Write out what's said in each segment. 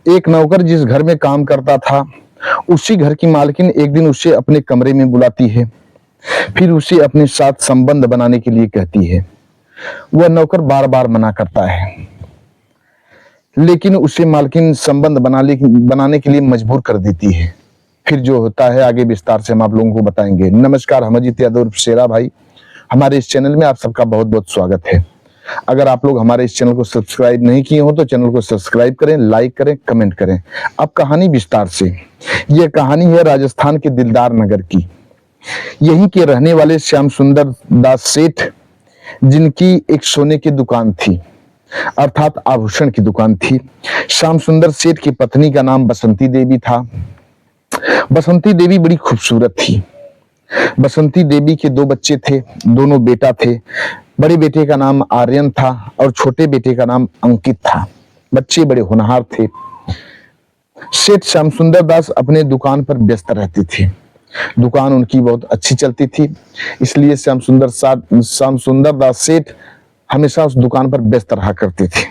एक नौकर जिस घर में काम करता था, उसी घर की मालकिन एक दिन उसे अपने कमरे में बुलाती है। फिर उसे अपने साथ संबंध बनाने के लिए कहती है। वह नौकर बार बार मना करता है, लेकिन उसे मालकिन संबंध बनाने के लिए मजबूर कर देती है। फिर जो होता है आगे विस्तार से हम आप लोगों को बताएंगे। नमस्कार, हम अजीत यादव उर्फ शेरा भाई। हमारे इस चैनल में आप सबका बहुत बहुत स्वागत है। अगर आप लोग हमारे इस चैनल को सब्सक्राइब नहीं किए हो तो चैनल को सब्सक्राइब करें, लाइक करें, कमेंट करें। अब कहानी विस्तार से। यह कहानी है राजस्थान के दिलदार नगर की। यहीं के रहने वाले श्याम सुंदर दास सेठ, जिनकी एक सोने की दुकान थी, अर्थात आभूषण की दुकान थी। श्याम सुंदर सेठ की पत्नी का नाम बसंती देवी था। बसंती देवी बड़ी खूबसूरत थी। बसंती देवी के दो बच्चे थे, दोनों बेटा थे। बड़े बेटे का नाम आर्यन था और छोटे बेटे का नाम अंकित था। बच्चे बड़े होनहार थे। सेठ श्याम सुंदर दास अपने दुकान पर व्यस्त रहते थे। दुकान उनकी बहुत अच्छी चलती थी, इसलिए श्याम सुंदर दास सेठ हमेशा उस दुकान पर व्यस्त रहा करते थे।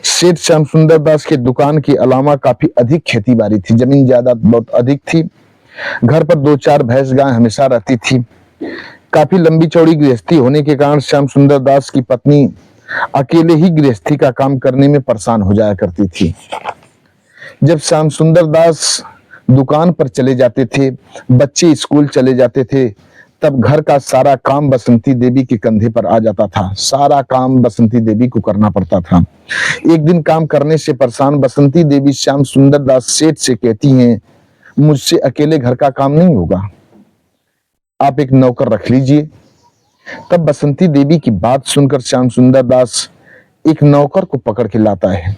सेठ श्याम सुंदर दास के दुकान के अलावा काफी अधिक खेती बाड़ी थी, जमीन जायदाद बहुत अधिक थी। घर पर 2-4 भैंस गाय हमेशा रहती थी। काफी लंबी चौड़ी गृहस्थी होने के कारण श्याम सुंदर दास की पत्नी अकेले ही गृहस्थी का काम करने में परेशान हो जाया करती थी। जब श्याम सुंदर दास दुकान पर चले जाते थे, बच्चे स्कूल चले जाते थे, तब घर का सारा काम बसंती देवी के कंधे पर आ जाता था। सारा काम बसंती देवी को करना पड़ता था। एक दिन काम करने से परेशान बसंती देवी श्याम सुंदर दास सेठ से कहती हैं, मुझसे अकेले घर का काम नहीं होगा, आप एक नौकर रख लीजिए। तब बसंती देवी की बात सुनकर श्याम सुंदर दास एक नौकर को पकड़ के लाता है।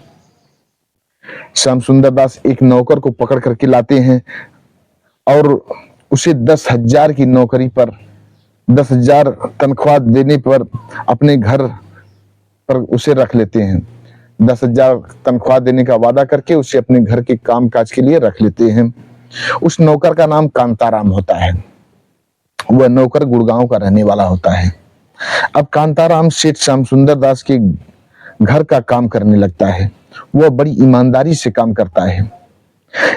श्याम सुंदर दास एक नौकर को पकड़ करके लाते हैं और उसे 10,000 की नौकरी पर, 10,000 तनख्वाह देने पर अपने घर पर उसे रख लेते हैं। 10,000 तनख्वाह देने का वादा करके उसे अपने घर के काम काज के लिए रख लेते हैं। उस नौकर का नाम कांताराम होता है। वह नौकर गुड़गांव का रहने वाला होता है। अब कांताराम सेठ श्याम सुंदर दास के घर का काम करने लगता है। वह बड़ी ईमानदारी से काम करता है।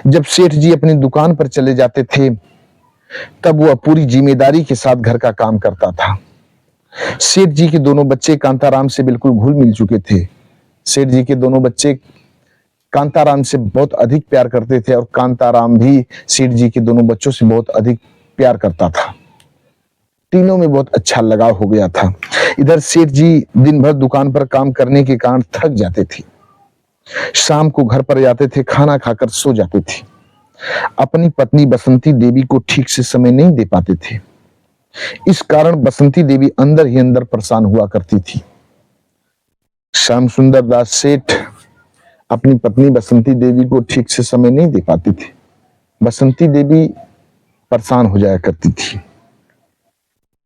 जब सेठ जी अपनी दुकान पर चले जाते थे, तब वह पूरी जिम्मेदारी के साथ घर का काम करता था। सेठ जी के दोनों बच्चे कांताराम से बिल्कुल घुल मिल चुके थे। सेठ जी के दोनों बच्चे कांताराम से बहुत अधिक प्यार करते थे और कांताराम भी सेठ जी के दोनों बच्चों से बहुत अधिक प्यार करता था। तीनों में बहुत अच्छा लगाव हो गया था। इधर सेठ जी दिन भर दुकान पर काम करने के कारण थक जाते थे। शाम को घर पर जाते थे, खाना खाकर सो जाते थे। अपनी पत्नी बसंती देवी को ठीक से समय नहीं दे पाते थे। इस कारण बसंती देवी अंदर ही अंदर परेशान हुआ करती थी। श्याम सुंदर दास सेठ अपनी पत्नी बसंती देवी को ठीक से समय नहीं दे पाते थे। बसंती देवी परेशान हो जाया करती थी।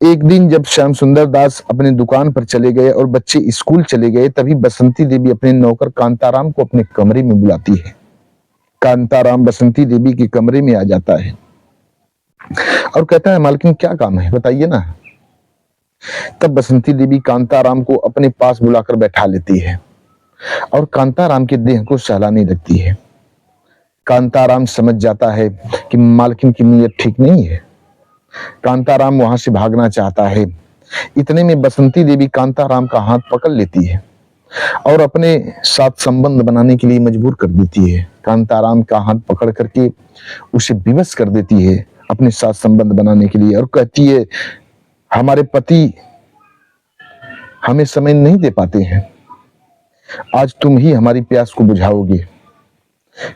एक दिन जब श्याम सुंदर दास अपने दुकान पर चले गए और बच्चे स्कूल चले गए, तभी बसंती देवी अपने नौकर कांताराम को अपने कमरे में बुलाती है। कांताराम बसंती देवी के कमरे में आ जाता है और कहता है, मालकिन क्या काम है, बताइए ना। तब बसंती देवी कांताराम को अपने पास बुलाकर बैठा लेती है और कांताराम के देह को सहलाने लगती है। कांताराम समझ जाता है कि मालकिन की नीयत ठीक नहीं है। कांताराम वहां से भागना चाहता है। इतने में बसंती देवी कांताराम का हाथ पकड़ लेती है और अपने साथ संबंध बनाने के लिए मजबूर कर देती है। कांताराम का हाथ पकड़ करके उसे विवश कर देती है अपने साथ संबंध बनाने के लिए और कहती है, हमारे पति हमें समय नहीं दे पाते हैं, आज तुम ही हमारी प्यास को बुझाओगे।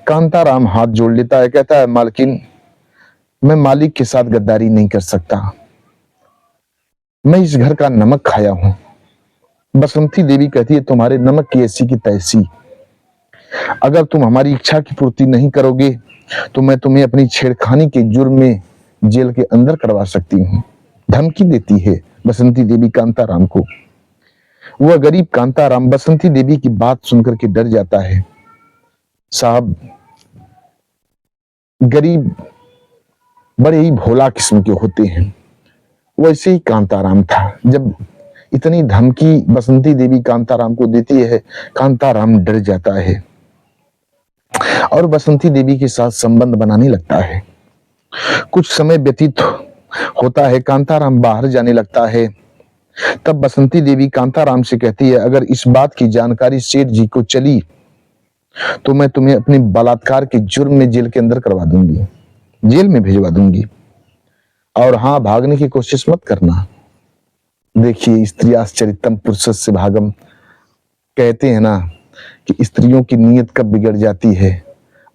कांताराम हाथ जोड़ लेता है, कहता है, मालकिन मैं मालिक के साथ गद्दारी नहीं कर सकता। मैं इस घर का नमक खाया हूं। बसंती देवी कहती है, तुम्हारे नमक की ऐसी की तैसी। अगर तुम हमारी इच्छा की पूर्ति नहीं करोगे तो मैं तुम्हें अपनी छेड़खानी के जुर्म में जेल के अंदर करवा सकती हूँ। धमकी देती है बसंती देवी कांताराम को। वह गरीब कांताराम बसंती देवी की बात सुनकर के डर जाता है। साहब, गरीब बड़े ही भोला किस्म के होते हैं, वैसे ही कांताराम था। जब इतनी धमकी बसंती देवी कांताराम को देती है, कांताराम डर जाता है और बसंती देवी के साथ संबंध बनाने लगता है। कुछ समय व्यतीत होता है, कांताराम बाहर जाने लगता है। तब बसंती देवी कांताराम से कहती है, अगर इस बात की जानकारी सेठ जी को चली तो मैं तुम्हें अपने बलात्कार के जुर्म में जेल के अंदर करवा दूंगी, जेल में भिजवा दूंगी। और हाँ, भागने की कोशिश मत करना। देखिए, स्त्री आश्चर्यतम पुरुषस्य भागम, कहते हैं ना कि स्त्रियों की नीयत कब बिगड़ जाती है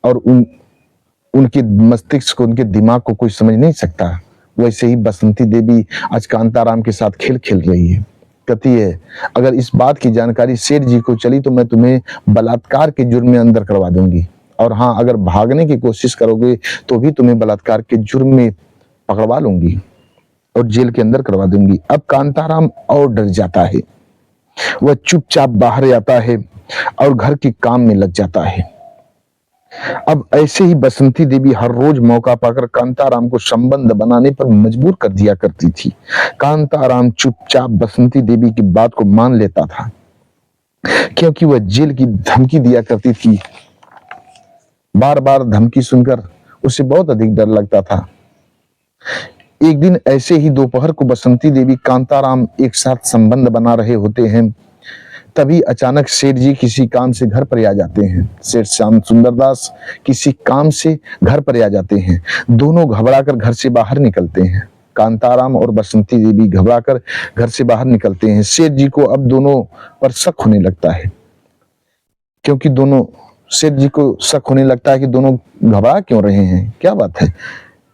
और उनके मस्तिष्क को, उनके दिमाग को कोई समझ नहीं सकता। वैसे ही बसंती देवी आज कांताराम के साथ खेल खेल रही है। कहती है, अगर इस बात की जानकारी सेठ जी को चली तो मैं तुम्हें बलात्कार के जुर्म में अंदर करवा दूंगी। और हाँ, अगर भागने की कोशिश करोगे तो भी तुम्हें बलात्कार के जुर्म में पकड़वा लूंगी और जेल के अंदर करवा दूंगी। अब कांताराम और डर जाता है। वह चुपचाप बाहर आता है और घर के काम में लग जाता है। अब ऐसे ही बसंती देवी हर रोज मौका पाकर कांताराम को संबंध बनाने पर मजबूर कर दिया करती थी। कांताराम चुपचाप बसंती देवी की बात को मान लेता था, क्योंकि वह जेल की धमकी दिया करती थी। बार बार धमकी सुनकर उसे बहुत अधिक डर लगता था। एक दिन ऐसे ही दोपहर को बसंती देवी कांताराम एक साथ संबंध बना रहे होते हैं। तभी अचानक सेठ जी किसी काम से घर पर आ जाते हैं। सेठ श्याम सुंदरदास किसी काम से घर पर आ जाते हैं। दोनों घबराकर घर से बाहर निकलते हैं। कांताराम और बसंती देवी घबराकर घर से बाहर निकलते हैं। सेठ जी को अब दोनों पर शक होने लगता है, क्योंकि सेठ जी को शक होने लगता है कि दोनों घबरा क्यों रहे हैं, क्या बात है।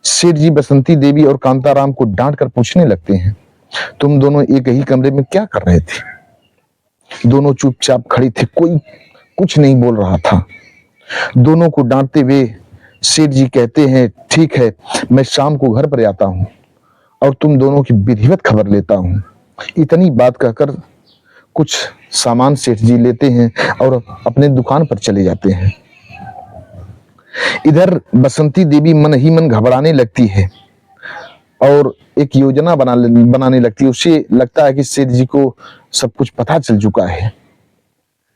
सेठ जी बसंती देवी और कांताराम को डांट कर पूछने लगते हैं, तुम दोनों एक ही कमरे में क्या कर रहे थे? दोनों चुपचाप खड़ी थी, कोई कुछ नहीं बोल रहा था। दोनों को डांटते हुए सेठ जी कहते हैं, ठीक है, मैं शाम को घर पर आता हूं और तुम दोनों की विधिवत खबर लेता हूं। इतनी बात कहकर कुछ सामान सेठ जी लेते हैं और अपने दुकान पर चले जाते हैं। इधर बसंती देवी मन ही मन घबराने लगती है और एक योजना बनाने लगती है। उसे लगता है कि सेठ जी को सब कुछ पता चल चुका है।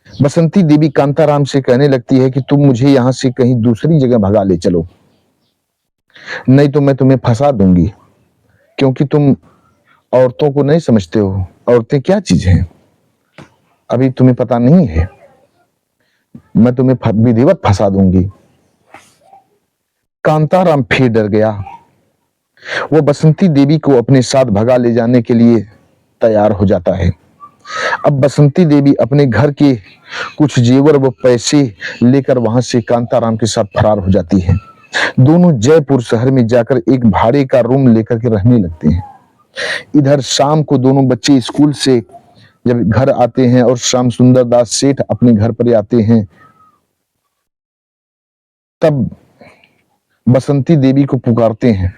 बसंती देवी कांताराम से कहने लगती है कि तुम मुझे यहां से कहीं दूसरी जगह भगा ले चलो, नहीं तो मैं तुम्हें फंसा दूंगी, क्योंकि तुम औरतों को नहीं समझते हो। औरतें क्या चीज हैं अभी तुम्हें पता नहीं है। मैं तुम्हें विधिवत फंसा दूंगी। कांताराम फिर डर गया। वो बसंती देवी को अपने साथ भगा ले जाने के लिए तैयार हो जाता है। अब बसंती देवी अपने घर के कुछ जेवर व पैसे लेकर वहां से कांताराम के साथ फरार हो जाती है। दोनों जयपुर शहर में जाकर एक भाड़े का रूम लेकर के रहने लगते हैं। इधर शाम को दोनों बच्चे स्कूल से जब घर आते हैं और श्याम सुंदरदास सेठ अपने घर पर आते हैं, तब बसंती देवी को पुकारते हैं,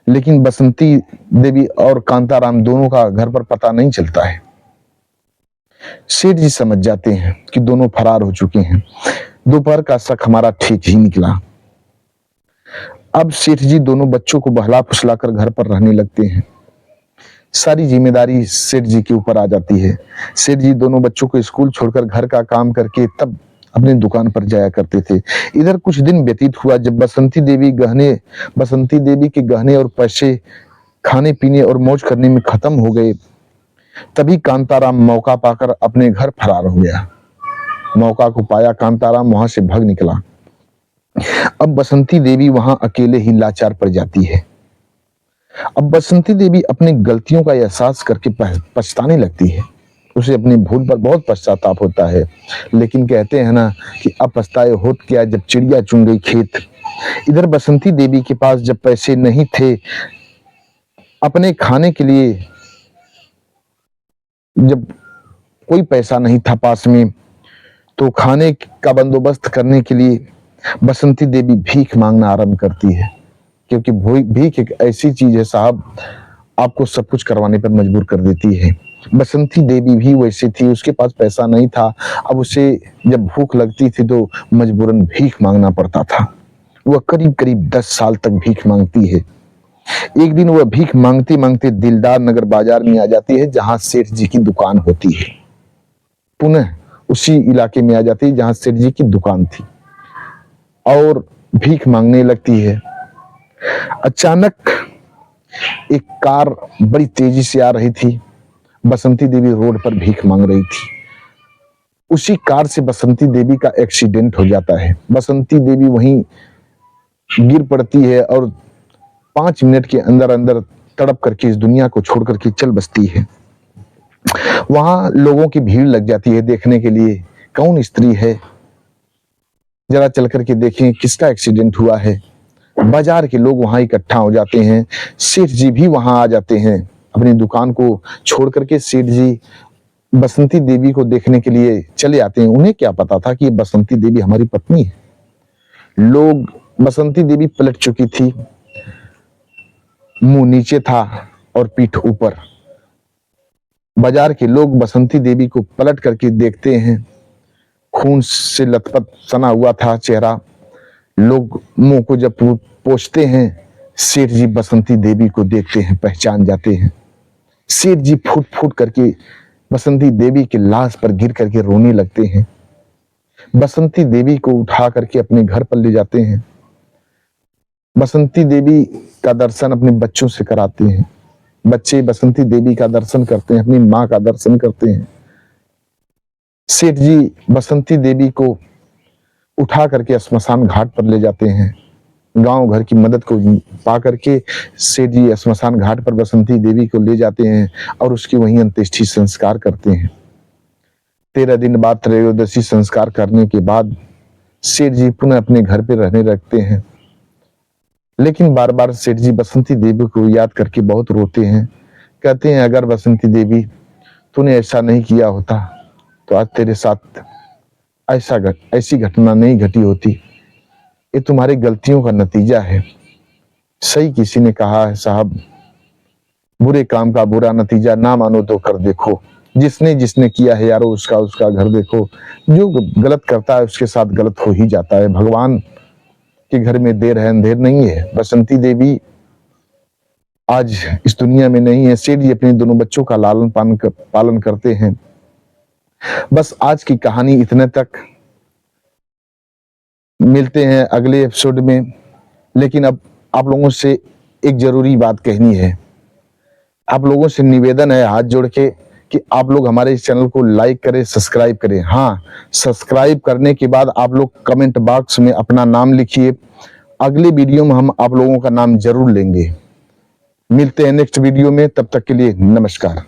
लेकिन बसंती देवी और कांताराम दोनों का घर पर पता नहीं चलता है। सेठ जी समझ जाते हैं कि दोनों फरार हो चुके हैं। दोपहर का शक हमारा ठीक ही निकला। अब सेठ जी दोनों बच्चों को बहला फुसलाकर घर पर रहने लगते हैं। सारी जिम्मेदारी सेठ जी के ऊपर आ जाती है। सेठ जी दोनों बच्चों को स्कूल छोड़कर घर का काम करके तब अपनी दुकान पर जाया करते थे। इधर कुछ दिन व्यतीत हुआ। जब बसंती देवी के गहने और पैसे खाने पीने और मौज करने में खत्म हो गए, तभी कांताराम मौका पाकर अपने घर फरार हो गया। मौका को पाया कांताराम वहां से भाग निकला। अब बसंती देवी वहां अकेले ही लाचार पड़ जाती है। अब बसंती देवी अपनी गलतियों का एहसास करके पछताने लगती है। उसे अपनी भूल पर बहुत पश्चाताप होता है, लेकिन कहते हैं ना कि अब पछताए होत क्या जब चिड़िया चुन गई खेत। इधर बसंती देवी के पास जब पैसे नहीं थे अपने खाने के लिए, जब कोई पैसा नहीं था पास में, तो खाने का बंदोबस्त करने के लिए बसंती देवी भीख मांगना आरंभ करती है, क्योंकि भीख एक ऐसी चीज है साहब, आपको सब कुछ करवाने पर मजबूर कर देती है। बसंती देवी भी वैसे थी, उसके पास पैसा नहीं था। अब उसे जब भूख लगती थी तो मजबूरन भीख मांगना पड़ता था। वह करीब करीब 10 साल तक भीख मांगती है। एक दिन वह भीख मांगते मांगते दिलदार नगर बाजार में आ जाती है, जहां सेठ जी की दुकान होती है। पुनः उसी इलाके में आ जाती है जहां सेठ जी की दुकान थी। और भीख मांगने लगती है। अचानक एक कार बड़ी तेजी से आ रही थी। बसंती देवी रोड पर भीख मांग रही थी। उसी कार से बसंती देवी का एक्सीडेंट हो जाता है। बसंती देवी वहीं गिर पड़ती है और 5 मिनट के अंदर अंदर तड़प करके इस दुनिया को छोड़ करके चल बसती है। वहां लोगों की भीड़ लग जाती है देखने के लिए कौन स्त्री है, जरा चल करके देखें किसका एक्सीडेंट हुआ है। बाजार के लोग वहां इकट्ठा हो जाते हैं। सेठ जी भी वहां आ जाते हैं। अपनी दुकान को छोड़ करके सेठ जी बसंती देवी को देखने के लिए चले आते हैं। उन्हें क्या पता था कि ये बसंती देवी हमारी पत्नी है। लोग, बसंती देवी पलट चुकी थी, मुंह नीचे था और पीठ ऊपर। बाजार के लोग बसंती देवी को पलट करके देखते हैं। खून से लथपथ सना हुआ था चेहरा। लोग मुंह को जब पोंछते हैं, सेठ जी बसंती देवी को देखते हैं, पहचान जाते हैं। सेठ जी फूट फूट करके बसंती देवी की लाश पर गिर करके रोने लगते हैं। बसंती देवी को उठा करके अपने घर पर ले जाते हैं। बसंती देवी का दर्शन अपने बच्चों से कराते हैं। बच्चे बसंती देवी का दर्शन करते हैं, अपनी मां का दर्शन करते हैं। सेठ जी बसंती देवी को उठा करके श्मशान घाट पर ले जाते हैं। गांव घर की मदद को पा करके सेठ जी श्मशान घाट पर बसंती देवी को ले जाते हैं और उसकी वहीं अंत्येष्टि संस्कार करते हैं। 13 दिन बाद त्रयोदशी संस्कार करने के बाद सेठ जी पुनः अपने घर पे रहने लगते हैं। लेकिन बार बार सेठ जी बसंती देवी को याद करके बहुत रोते हैं। कहते हैं अगर बसंती देवी तूने ऐसा नहीं किया होता तो आज तेरे साथ ऐसी घटना नहीं घटी होती। ये तुम्हारी गलतियों का नतीजा है। सही किसी ने कहा है साहब, बुरे काम का बुरा नतीजा ना मानो तो कर देखो। जिसने जिसने किया है यारो उसका उसका घर देखो। जो गलत करता है उसके साथ गलत हो ही जाता है। भगवान के घर में देर है अंधेर नहीं है। बसंती देवी आज इस दुनिया में नहीं है। सेठ जी अपने दोनों बच्चों का पालन करते हैं। बस आज की कहानी इतने तक। मिलते हैं अगले एपिसोड में। लेकिन अब आप लोगों से एक जरूरी बात कहनी है। आप लोगों से निवेदन है हाथ जोड़ के कि आप लोग हमारे इस चैनल को लाइक करें, सब्सक्राइब करें। हाँ, सब्सक्राइब करने के बाद आप लोग कमेंट बॉक्स में अपना नाम लिखिए। अगले वीडियो में हम आप लोगों का नाम जरूर लेंगे। मिलते हैं नेक्स्ट वीडियो में, तब तक के लिए नमस्कार।